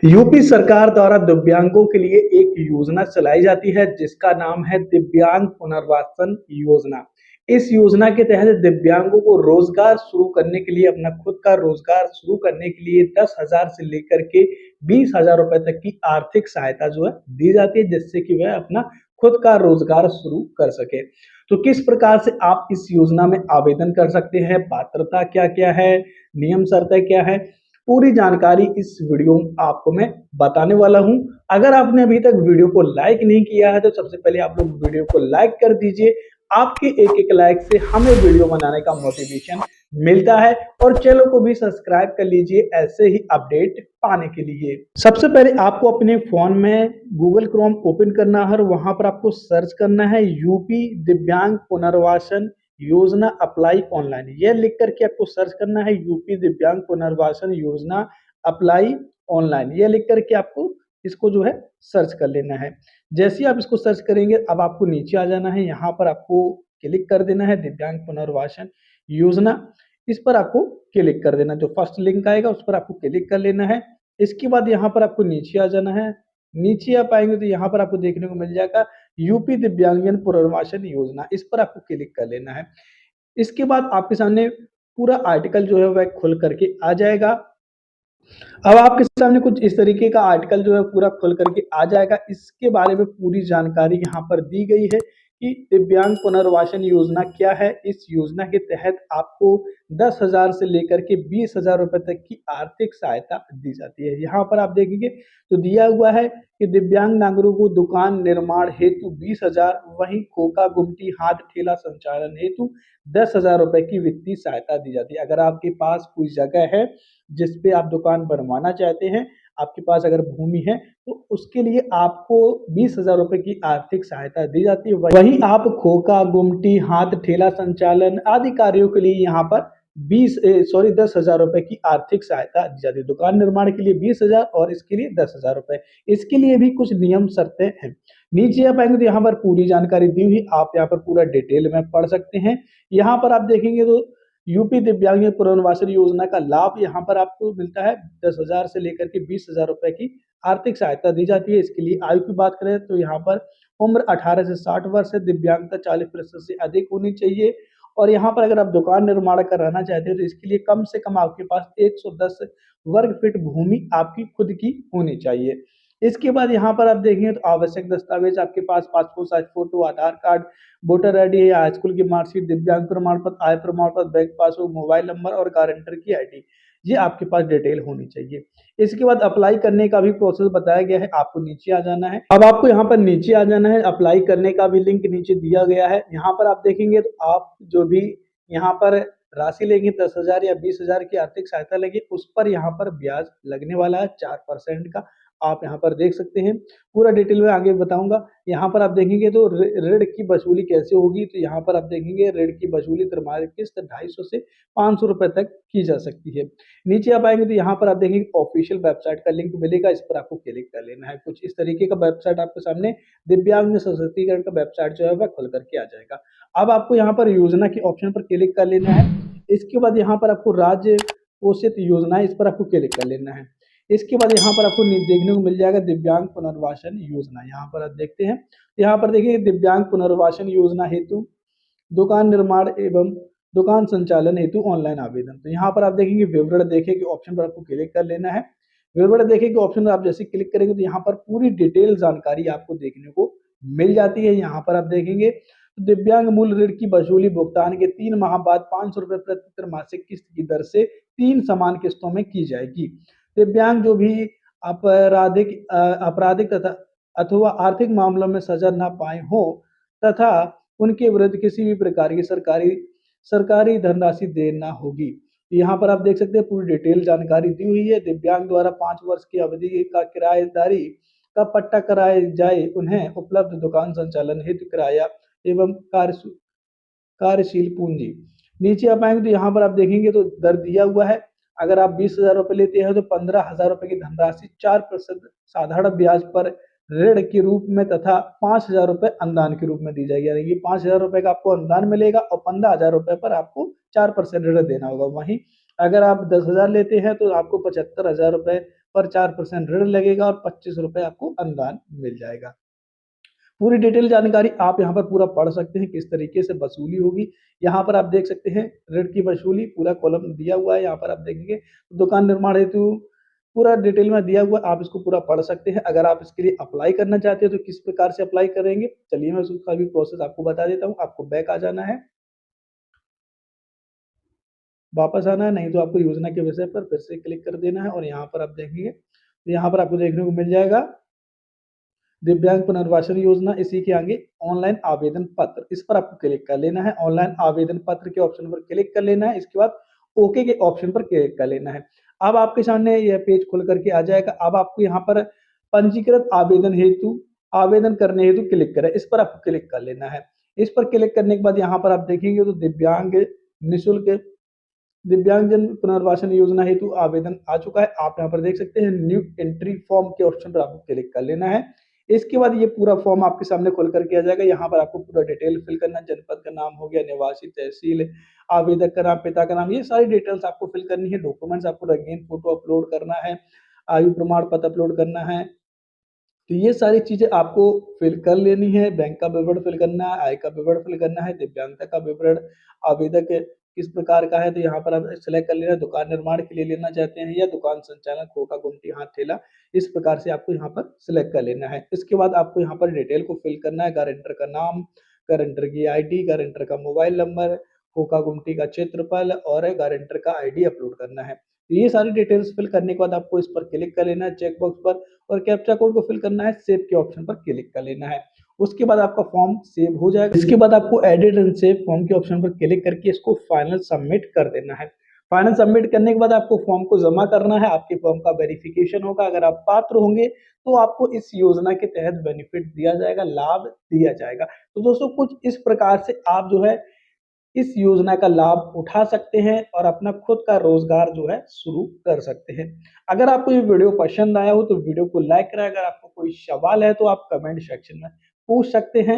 UP सरकार द्वारा दिव्यांगों के लिए एक योजना चलाई जाती है जिसका नाम है दिव्यांग पुनर्वासन योजना। इस योजना के तहत दिव्यांगों को रोजगार शुरू करने के लिए अपना खुद का रोजगार शुरू करने के लिए 10,000 से लेकर के 20,000 रुपए तक की आर्थिक सहायता जो है दी जाती है, जिससे कि वह अपना खुद का रोजगार शुरू कर सके। तो किस प्रकार से आप इस योजना में आवेदन कर सकते हैं, पात्रता क्या क्या है, नियम शर्तें क्या है, पूरी जानकारी इस वीडियो में आपको मैं बताने वाला हूं। अगर आपने अभी तक वीडियो को लाइक नहीं किया है तो सबसे पहले आप लोग वीडियो को लाइक कर दीजिए। आपके एक एक लाइक से हमें वीडियो बनाने का मोटिवेशन मिलता है और चैनल को भी सब्सक्राइब कर लीजिए ऐसे ही अपडेट पाने के लिए। सबसे पहले आपको अपने फोन में गूगल क्रोम ओपन करना है और वहां पर आपको सर्च करना है यूपी दिव्यांग पुनर्वासन योजना अप्लाई ऑनलाइन। यह लिख करके आपको सर्च करना है यूपी दिव्यांग पुनर्वासन योजना अप्लाई ऑनलाइन। यह लिख करके आपको इसको जो है सर्च कर लेना है। जैसे ही आप इसको सर्च करेंगे अब आपको नीचे आ जाना है, यहाँ पर आपको क्लिक कर देना है दिव्यांग पुनर्वासन योजना। इस पर आपको क्लिक कर देना, जो फर्स्ट लिंक आएगा उस पर आपको क्लिक कर लेना है। इसके बाद यहाँ पर आपको नीचे आ जाना है। नीचे आप आएंगे तो यहाँ पर आपको देखने को मिल जाएगा यूपी दिव्यांगजन पुनर्वासन योजना, इस पर आपको क्लिक कर लेना है। इसके बाद आपके सामने पूरा आर्टिकल जो है वह खुल करके आ जाएगा। अब आपके सामने कुछ इस तरीके का आर्टिकल जो है पूरा खुल करके आ जाएगा। इसके बारे में पूरी जानकारी यहाँ पर दी गई है कि दिव्यांग पुनर्वासन योजना क्या है। इस योजना के तहत आपको 10,000 से लेकर के 20,000 रुपए तक की आर्थिक सहायता दी जाती है। यहाँ पर आप देखेंगे तो दिया हुआ है कि दिव्यांग नागरिकों को दुकान निर्माण हेतु 20,000, वहीं खोखा गुमटी हाथ ठेला संचालन हेतु 10,000 रुपए की वित्तीय सहायता दी जाती है। अगर आपके पास कोई जगह है जिस पे आप दुकान बनवाना चाहते हैं, आपके पास अगर भूमि है तो उसके लिए आपको 20,000 रुपए की आर्थिक सहायता दी जाती है। वहीं आप खोखा गुमटी हाथ ठेला संचालन आदि कार्यों के लिए यहाँ पर 10,000 रुपए की आर्थिक सहायता दी जाती है। दुकान निर्माण के लिए 20,000 और इसके लिए 10,000 रुपए। इसके लिए भी कुछ नियम शर्तें हैं। नीचे आप आएंगे तो यहाँ पर पूरी जानकारी दी हुई, आप यहाँ पर पूरा डिटेल में पढ़ सकते हैं। यहाँ पर आप देखेंगे तो यूपी दिव्यांग पुनर्वासन योजना का लाभ यहाँ पर आपको मिलता है। 10,000 से लेकर के 20,000 रुपए की आर्थिक सहायता दी जाती है। इसके लिए आयु की बात करें तो यहाँ पर उम्र 18 से 60 वर्ष है, दिव्यांगता 40% से अधिक होनी चाहिए। और यहाँ पर अगर आप दुकान निर्माण कराना चाहते हैं तो इसके लिए कम से कम आपके पास 110 वर्ग फीट भूमि आपकी खुद की होनी चाहिए। इसके बाद यहाँ पर आप देखेंगे तो आवश्यक दस्तावेज आपके पास पासपोर्ट साइज फोटो, आधार कार्ड, वोटर आईडी या हाई स्कूल की मार्कशीट, दिव्यांग प्रमाण पत्र, आय प्रमाण पत्र, बैंक पासबुक, मोबाइल नंबर और गारंटर की आईडी, ये आपके पास डिटेल होनी चाहिए। इसके बाद अप्लाई करने का भी प्रोसेस बताया गया है, आपको नीचे आ जाना है। अब आपको यहाँ पर नीचे आ जाना है, अप्लाई करने का भी लिंक नीचे दिया गया है। यहाँ पर आप देखेंगे तो आप जो भी यहाँ पर राशि लेंगे 10,000 या 20,000 की आर्थिक सहायता लेंगे, उस पर यहाँ पर ब्याज लगने वाला है 4% का। आप यहाँ पर देख सकते हैं, पूरा डिटेल में आगे बताऊंगा। यहाँ पर आप देखेंगे तो ऋण की वसूली कैसे होगी, तो यहाँ पर आप देखेंगे ऋण की वसूली तिमाही किस्त 250 से 500 रुपए तक की जा सकती है। नीचे आप आएंगे तो यहाँ पर आप देखेंगे ऑफिशियल वेबसाइट का लिंक मिलेगा, इस पर आपको क्लिक कर लेना है। कुछ इस तरीके का वेबसाइट आपके सामने दिव्यांग सशक्तिकरण का वेबसाइट जो है वह खुल करके आ जाएगा। अब आपको यहाँ पर योजना के ऑप्शन पर क्लिक कर लेना है। इसके बाद यहाँ पर आपको राज्य पोषित योजना, इस पर आपको क्लिक कर लेना है। इसके बाद यहाँ पर आपको देखने को मिल जाएगा दिव्यांग पुनर्वासन योजना। यहाँ पर आप देखते हैं, यहाँ पर देखिए दिव्यांग पुनर्वासन योजना हेतु दुकान निर्माण एवं दुकान संचालन हेतु ऑनलाइन आवेदन। तो यहाँ पर आप देखेंगे विवरण देखे के ऑप्शन पर आपको क्लिक कर लेना है। विवरण देखे के ऑप्शन पर आप जैसे क्लिक करेंगे तो यहाँ पर पूरी डिटेल जानकारी आपको देखने को मिल जाती है। यहाँ पर आप देखेंगे तो दिव्यांग मूल ऋण की वसूली भुगतान के 3 माह बाद 500 रुपए प्रति त्रैमासिक किस्त की दर से 3 समान किस्तों में की जाएगी। दिव्यांग जो भी आपराधिक तथा अथवा आर्थिक मामलों में सजा न पाए हो तथा उनके विरुद्ध किसी भी प्रकार की सरकारी सरकारी धनराशि देना होगी। यहाँ पर आप देख सकते हैं पूरी डिटेल जानकारी दी हुई है। दिव्यांग द्वारा 5 वर्ष की अवधि का किराएदारी का पट्टा कराए जाए, उन्हें उपलब्ध दुकान संचालन हेतु किराया एवं कार्यशील पूंजी। नीचे आप आएंगे तो यहाँ पर आप देखेंगे तो दर दिया हुआ है। अगर आप 20,000 रुपए लेते हैं तो 15,000 रुपए की धनराशि 4% साधारण ब्याज पर ऋण के रूप में तथा 5,000 रुपए अनुदान के रूप में दी जाएगी। यानी कि 5,000 रुपए का आपको अनुदान मिलेगा और 15,000 रुपए पर आपको 4% ऋण देना होगा। वहीं अगर आप 10,000 लेते हैं तो आपको 75,000 रुपए पर 4% ऋण लगेगा और 25 रुपए आपको अनुदान मिल जाएगा। पूरी डिटेल जानकारी आप यहाँ पर पूरा पढ़ सकते हैं, किस तरीके से वसूली होगी। यहाँ पर आप देख सकते हैं ऋण की वसूली पूरा कॉलम दिया हुआ है, यहाँ पर आप देखेंगे दुकान निर्माण हेतु पूरा डिटेल में दिया हुआ है, आप इसको पूरा पढ़ सकते हैं। अगर आप इसके लिए अप्लाई करना चाहते हैं तो किस प्रकार से अप्लाई करेंगे, चलिए मैं उसका भी प्रोसेस आपको बता देता हूँ। आपको बैक आ जाना है, वापस आना है, नहीं तो आपको योजना के विषय पर फिर से क्लिक कर देना है और यहाँ पर आप देखेंगे, तो यहाँ पर आपको देखने को मिल जाएगा दिव्यांग पुनर्वासन योजना, इसी के आगे ऑनलाइन आवेदन पत्र, इस पर आपको क्लिक कर लेना है। ऑनलाइन आवेदन पत्र के ऑप्शन पर क्लिक कर लेना है, इसके बाद ओके के ऑप्शन पर क्लिक कर लेना है। अब आपके सामने यह पेज खुल करके आ जाएगा। अब आपको यहाँ पर पंजीकृत आवेदन हेतु आवेदन करने हेतु क्लिक करें, इस पर आपको क्लिक कर लेना है। इस पर क्लिक करने के बाद यहाँ पर आप देखेंगे तो दिव्यांग निःशुल्क दिव्यांगजन पुनर्वासन योजना हेतु आवेदन आ चुका है। आप यहाँ पर देख सकते हैं न्यू एंट्री फॉर्म के ऑप्शन पर आपको क्लिक कर लेना है। इसके बाद ये पूरा फॉर्म आपके सामने खोल करके आ जाएगा। यहाँ पर आपको पूरा डिटेल फिल करना है, जनपद का नाम हो गया, निवासी तहसील, आवेदक का नाम, पिता का नाम, ये सारी डिटेल्स आपको फिल करनी है। डॉक्यूमेंट्स आपको रंगीन फोटो अपलोड करना है, आयु प्रमाण पत्र अपलोड करना है। तो ये सारी चीज़ें आपको फिल कर लेनी है। बैंक का विवरण फिल करना है, आय का विवरण फिल करना है, दिव्यांगता का विवरण, आवेदक किस प्रकार का है तो यहाँ पर आप सेलेक्ट कर लेना, दुकान निर्माण के लिए लेना चाहते हैं या दुकान संचालन, खोखा, गुमटी, हाथ ठेला, इस प्रकार से आपको यहाँ पर सिलेक्ट कर लेना है। इसके बाद आपको यहाँ पर डिटेल को फिल करना है, गारंटर का नाम, गारंटर की आईडी, गारंटर का मोबाइल नंबर, खोखा गुमटी का क्षेत्रफल और गारंटर का आईडी अपलोड करना है। तो ये सारी डिटेल्स फिल करने के बाद आपको इस पर क्लिक कर लेना है चेक बॉक्स पर और कैप्चा कोड को फिल करना है, सेव के ऑप्शन पर क्लिक कर लेना है। उसके बाद आपका फॉर्म सेव हो जाएगा। इसके बाद आपको एडिट एंड सेव फॉर्म के ऑप्शन पर क्लिक करके इसको फाइनल सबमिट कर देना है। फाइनल सबमिट करने के बाद आपको फॉर्म को जमा करना है, आपके फॉर्म का वेरिफिकेशन होगा। अगर आप पात्र होंगे तो आपको इस योजना के तहत बेनिफिट दिया जाएगा, लाभ दिया जाएगा। तो दोस्तों कुछ इस प्रकार से आप जो है इस योजना का लाभ उठा सकते हैं और अपना खुद का रोजगार जो है शुरू कर सकते हैं। अगर आपको ये वीडियो पसंद आया हो तो वीडियो को लाइक करें। अगर आपको कोई सवाल है तो आप कमेंट सेक्शन में पूछ सकते हैं।